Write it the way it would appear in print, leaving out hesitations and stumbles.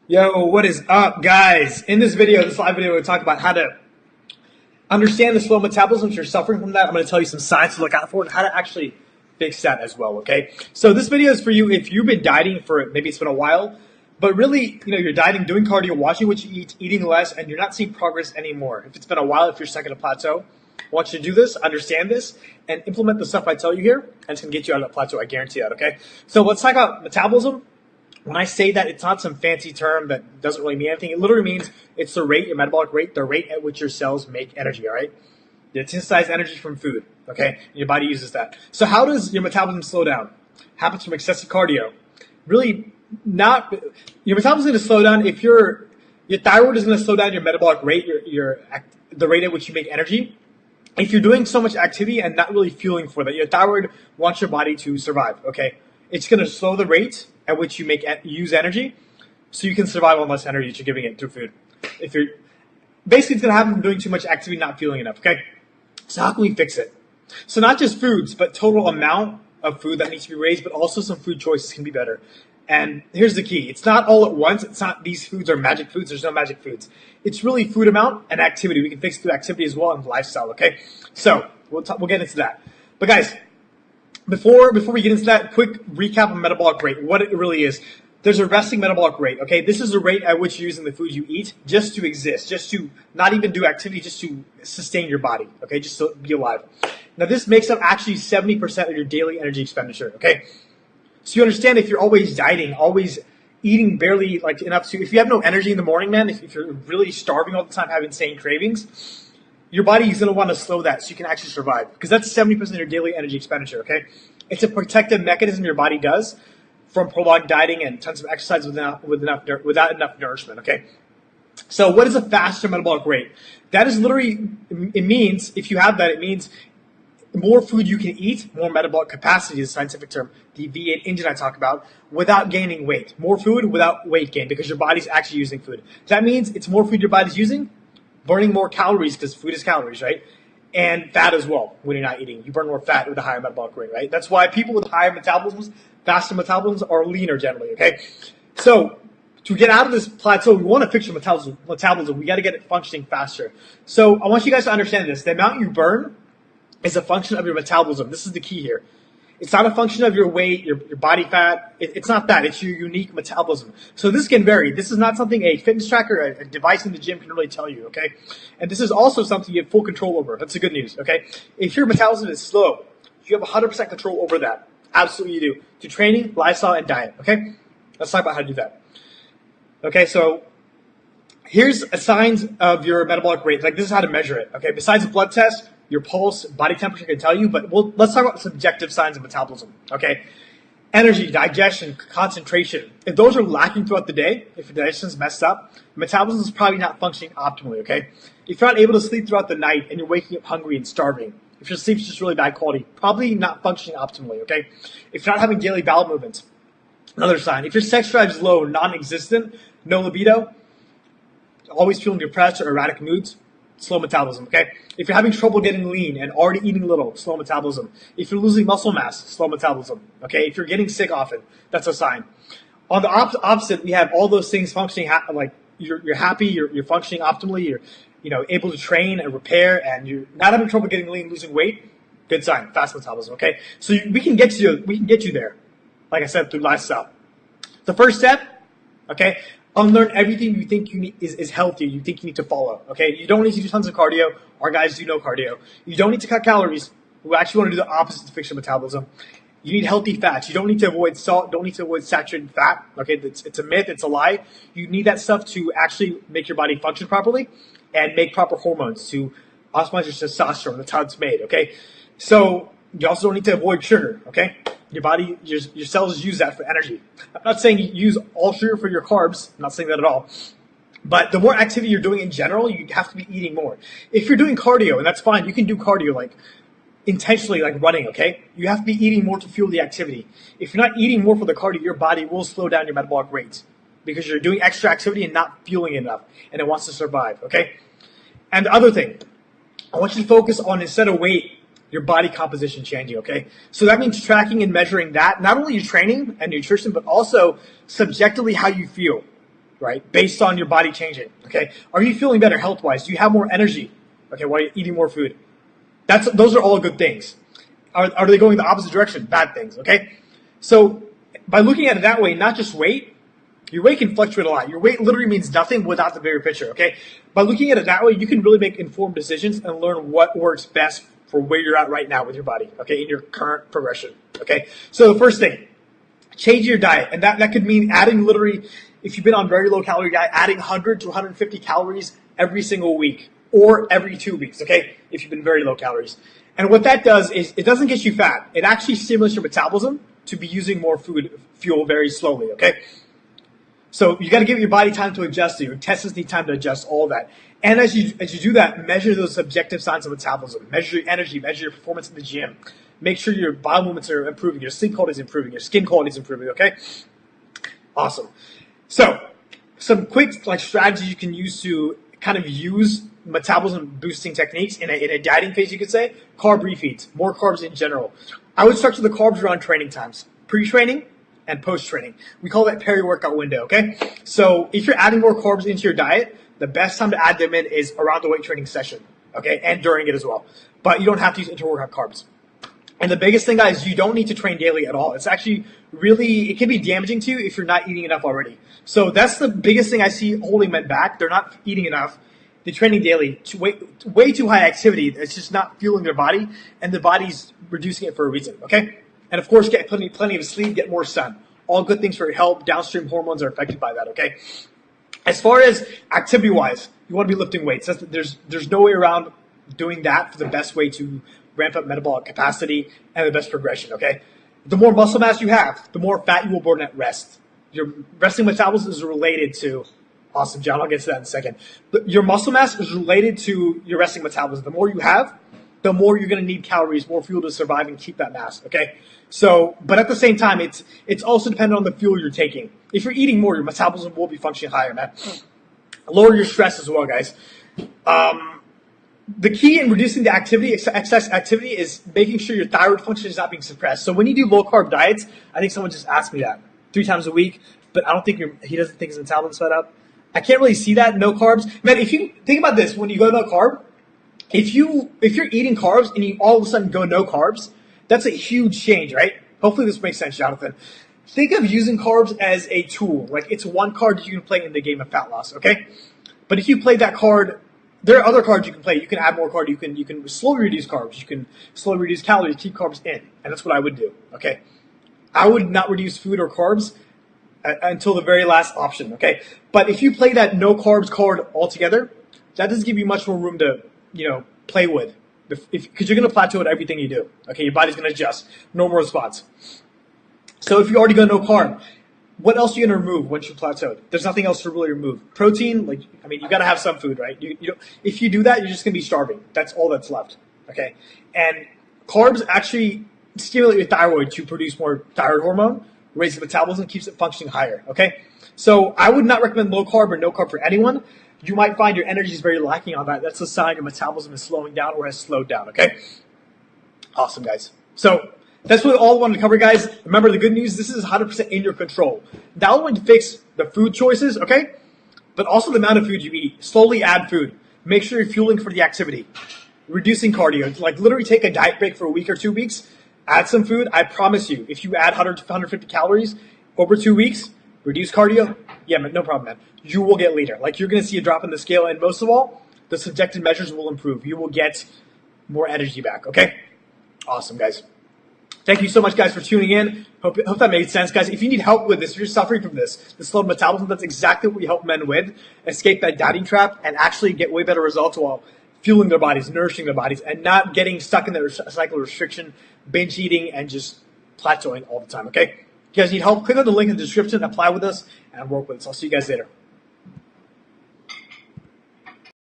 Yo, what is up, guys? In this video, this live video, we're going to talk about how to understand the slow metabolism. If you're suffering from that, I'm going to tell you some signs to look out for and how to actually fix that as well, okay? So this video is for you if you've been dieting for, maybe it's been a while, but really, you're dieting, doing cardio, watching what you eat, eating less, and you're not seeing progress anymore. If it's been a while, if you're stuck at a plateau, I want you to do this, understand this, and implement the stuff I tell you here, and it's going to get you out of that plateau. I guarantee that, okay? So let's talk about metabolism. When I say that, it's not some fancy term that doesn't really mean anything. It literally means it's the rate, your metabolic rate, the rate at which your cells make energy, all right? It synthesizes energy from food, okay? And your body uses that. So how does your metabolism slow down? Happens from excessive cardio. Really not, your metabolism is going to slow down if your thyroid is going to slow down your metabolic rate, the rate at which you make energy. If you're doing so much activity and not really fueling for that, your thyroid wants your body to survive, okay? It's going to slow the rate at which you use energy, so you can survive on less energy that you're giving it through food. Basically, it's going to happen from doing too much activity, not fueling enough, okay? So how can we fix it? So not just foods, but total amount of food that needs to be raised, but also some food choices can be better. And here's the key. It's not all at once. It's not these foods are magic foods. There's no magic foods. It's really food amount and activity. We can fix through activity as well and lifestyle, okay? So we'll get into that. But guys, before we get into that, quick recap of metabolic rate, what it really is. There's a resting metabolic rate, okay? This is the rate at which you're using the food you eat just to exist, just to not even do activity, just to sustain your body, okay? Just to be alive. Now, this makes up actually 70% of your daily energy expenditure, okay? So you understand if you're always dieting, always eating barely like enough to, if you have no energy in the morning, man, if you're really starving all the time, having insane cravings, your body is going to want to slow that so you can actually survive, because that's 70% of your daily energy expenditure, okay? It's a protective mechanism your body does from prolonged dieting and tons of exercise without enough nourishment, okay? So what is a faster metabolic rate? That is literally, it means, if you have that, it means more food you can eat, more metabolic capacity is a scientific term, the V8 engine I talk about, without gaining weight. More food without weight gain, because your body's actually using food. That means it's more food your body's using, burning more calories, because food is calories, right? And fat as well when you're not eating. You burn more fat with a higher metabolic rate, right? That's why people with higher metabolisms, faster metabolisms, are leaner generally, okay? So to get out of this plateau, we want to fix your metabolism. We got to get it functioning faster. So I want you guys to understand this. The amount you burn is a function of your metabolism. This is the key here. It's not a function of your weight, your body fat. It's not that. It's your unique metabolism. So this can vary. This is not something a fitness tracker, a device in the gym can really tell you, okay? And this is also something you have full control over. That's the good news, okay? If your metabolism is slow, you have 100% control over that. Absolutely you do. Through training, lifestyle, and diet, okay? Let's talk about how to do that. Okay, so here's signs of your metabolic rate. Like, this is how to measure it, okay? Besides a blood test, your pulse, body temperature can tell you, but let's talk about subjective signs of metabolism, okay? Energy, digestion, concentration. If those are lacking throughout the day, if your digestion is messed up, metabolism is probably not functioning optimally, okay? If you're not able to sleep throughout the night and you're waking up hungry and starving, if your sleep's just really bad quality, probably not functioning optimally, okay? If you're not having daily bowel movements, another sign. If your sex drive is low, non-existent, no libido, always feeling depressed or erratic moods, slow metabolism, okay? If you're having trouble getting lean and already eating little, slow metabolism. If you're losing muscle mass, slow metabolism, okay? If you're getting sick often, that's a sign. On the opposite, we have all those things functioning, like you're happy, you're functioning optimally, you're able to train and repair, and you're not having trouble getting lean, losing weight, good sign, fast metabolism, okay? So we can get you there, like I said, through lifestyle. The first step, okay? Unlearn everything you think you need is healthy. You think you need to follow. Okay, you don't need to do tons of cardio. Our guys do no cardio. You don't need to cut calories. We actually want to do the opposite to fix your metabolism. You need healthy fats. You don't need to avoid salt. Don't need to avoid saturated fat. Okay, it's a myth. It's a lie. You need that stuff to actually make your body function properly and make proper hormones to optimize your testosterone. That's how it's made. Okay, so you also don't need to avoid sugar. Okay. Your body, your cells use that for energy. I'm not saying you use all sugar for your carbs. I'm not saying that at all. But the more activity you're doing in general, you have to be eating more. If you're doing cardio, and that's fine, you can do cardio like intentionally, like running, okay? You have to be eating more to fuel the activity. If you're not eating more for the cardio, your body will slow down your metabolic rate because you're doing extra activity and not fueling enough, and it wants to survive, okay? And the other thing, I want you to focus on, instead of weight, your body composition changing, okay? So that means tracking and measuring that, not only your training and nutrition, but also subjectively how you feel. right? Based on your body changing, okay? Are you feeling better health-wise? Do you have more energy, okay, while you're eating more food? Those are all good things. Are they going the opposite direction? Bad things, okay? So by looking at it that way, not just weight, your weight can fluctuate a lot. Your weight literally means nothing without the bigger picture, okay? By looking at it that way, you can really make informed decisions and learn what works best for where you're at right now with your body, okay, in your current progression, okay? So the first thing, change your diet. And that could mean adding literally, if you've been on very low calorie diet, adding 100 to 150 calories every single week or every 2 weeks, okay, if you've been very low calories. And what that does is it doesn't get you fat. It actually stimulates your metabolism to be using more fuel very slowly, okay? So you got to give your body time to adjust. Your intestines need time to adjust, all that. And as you do that, measure those subjective signs of metabolism. Measure your energy. Measure your performance in the gym. Make sure your bowel movements are improving. Your sleep quality is improving. Your skin quality is improving. Okay. Awesome. So some quick strategies you can use to kind of use metabolism boosting techniques in a dieting phase. You could say carb refeeds, more carbs in general. I would structure the carbs around training times, pre-training and post-training. We call that peri-workout window, okay? So if you're adding more carbs into your diet, the best time to add them in is around the weight training session, okay? And during it as well. But you don't have to use inter-workout carbs. And the biggest thing, guys, you don't need to train daily at all. It's actually really, it can be damaging to you if you're not eating enough already. So that's the biggest thing I see holding men back. They're not eating enough. They're training daily, way too high activity. It's just not fueling their body, and the body's reducing it for a reason, okay? And of course, get plenty of sleep, get more sun. All good things for your health. Downstream hormones are affected by that, okay? As far as activity-wise, you want to be lifting weights. There's no way around doing that for the best way to ramp up metabolic capacity and the best progression, okay? The more muscle mass you have, the more fat you will burn at rest. Your resting metabolism is related to, awesome, John, I'll get to that in a second. Your muscle mass is related to your resting metabolism. The more you have, the more you're going to need calories, more fuel to survive and keep that mass, okay? So, but at the same time, it's also dependent on the fuel you're taking. If you're eating more, your metabolism will be functioning higher, man. Lower your stress as well, guys. The key in reducing the excess activity is making sure your thyroid function is not being suppressed. So when you do low-carb diets, I think someone just asked me that 3 times a week, but I don't think he doesn't think his metabolism's set up. I can't really see that, no carbs. Man, if you think about this, when you go no carb, if you're eating carbs and you all of a sudden go no carbs, that's a huge change, right? Hopefully this makes sense, Jonathan. Think of using carbs as a tool. Like it's one card you can play in the game of fat loss, okay? But if you play that card, there are other cards you can play. You can add more carbs. You can slowly reduce carbs. You can slowly reduce calories, keep carbs in. And that's what I would do, okay? I would not reduce food or carbs until the very last option, okay? But if you play that no carbs card altogether, that does give you much more room to, play with. Because you're going to plateau at everything you do, okay? Your body's going to adjust. Normal response. So if you already go no carb, what else are you going to remove once you plateaued? There's nothing else to really remove. Protein, you got to have some food, right? If you do that, you're just going to be starving. That's all that's left, okay? And carbs actually stimulate your thyroid to produce more thyroid hormone, raises metabolism, keeps it functioning higher, okay? So I would not recommend low carb or no carb for anyone. You might find your energy is very lacking on that. That's a sign your metabolism is slowing down or has slowed down, okay? Awesome, guys. So that's really all I wanted to cover, guys. Remember, the good news, this is 100% in your control. Not only to fix the food choices, okay, but also the amount of food you eat. Slowly add food. Make sure you're fueling for the activity. Reducing cardio. Literally take a diet break for a week or 2 weeks. Add some food. I promise you, if you add 100 to 150 calories over 2 weeks, reduce cardio, yeah, no problem, man. You will get leaner. You're going to see a drop in the scale, and most of all, the subjective measures will improve. You will get more energy back, okay? Awesome, guys. Thank you so much, guys, for tuning in. Hope that made sense, guys. If you need help with this, if you're suffering from this slowed metabolism, that's exactly what we help men with. Escape that dieting trap and actually get way better results while fueling their bodies, nourishing their bodies, and not getting stuck in the cycle of restriction, binge eating, and just plateauing all the time, okay? If you guys need help, click on the link in the description, apply with us, and work with us. I'll see you guys later.